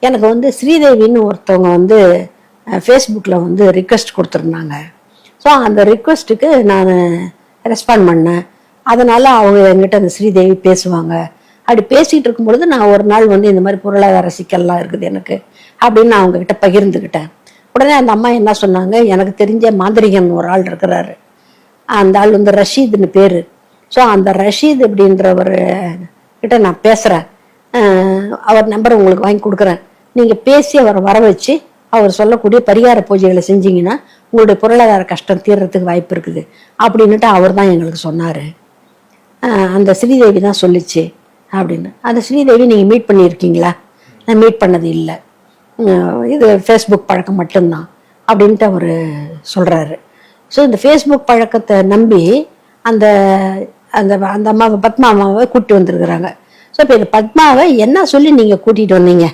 எனக்கு வந்து ஸ்ரீதேவின்னு ஒருத்தவங்க வந்து ஃபேஸ்புக்கில் வந்து ரிக்வெஸ்ட் கொடுத்துருந்தாங்க. ஸோ அந்த ரிக்வெஸ்ட்டுக்கு நான் ரெஸ்பாண்ட் பண்ணேன். அதனால் அவங்க என்கிட்ட அந்த ஸ்ரீதேவி பேசுவாங்க. அப்படி பேசிகிட்டு இருக்கும்பொழுது நான் ஒரு நாள் வந்து இந்த மாதிரி பொருளாதார சிக்கல்லாம் இருக்குது எனக்கு அப்படின்னு நான் அவங்கக்கிட்ட பகிர்ந்துக்கிட்டேன். உடனே அந்த அம்மா என்ன சொன்னாங்க, எனக்கு தெரிஞ்ச மாந்திரிகன் ஒரு ஆள் இருக்கிறாரு, அந்த ஆள் வந்து ரஷீதுன்னு பேர். ஸோ அந்த ரஷீத் அப்படின்றவர் கிட்ட நான் பேசுகிறேன், அவர் நம்பரை உங்களுக்கு வாங்கி கொடுக்குறேன், நீங்கள் பேசி அவரை வர வச்சு அவர் சொல்லக்கூடிய பரிகார பூஜைகளை செஞ்சீங்கன்னா உங்களுடைய பொருளாதார கஷ்டம் தீர்றதுக்கு வாய்ப்பு இருக்குது அப்படின்னுட்டு அவர் தான் எங்களுக்கு சொன்னார். அந்த ஸ்ரீதேவி தான் சொல்லிச்சு அப்படின்னு. அந்த ஸ்ரீதேவி நீங்கள் மீட் பண்ணியிருக்கீங்களா? நான் மீட் பண்ணது இல்லை, இது ஃபேஸ்புக் பழக்கம் மட்டும்தான் அப்படின்ட்டு அவர் சொல்கிறாரு. ஸோ இந்த ஃபேஸ்புக் பழக்கத்தை நம்பி அந்த அந்த அந்த அம்மாவை, பத்மா அம்மாவை கூப்பிட்டு வந்துருக்குறாங்க. ஸோ இப்போ இந்த பத்மாவை என்ன சொல்லி நீங்கள் கூட்டிகிட்டு வந்தீங்க?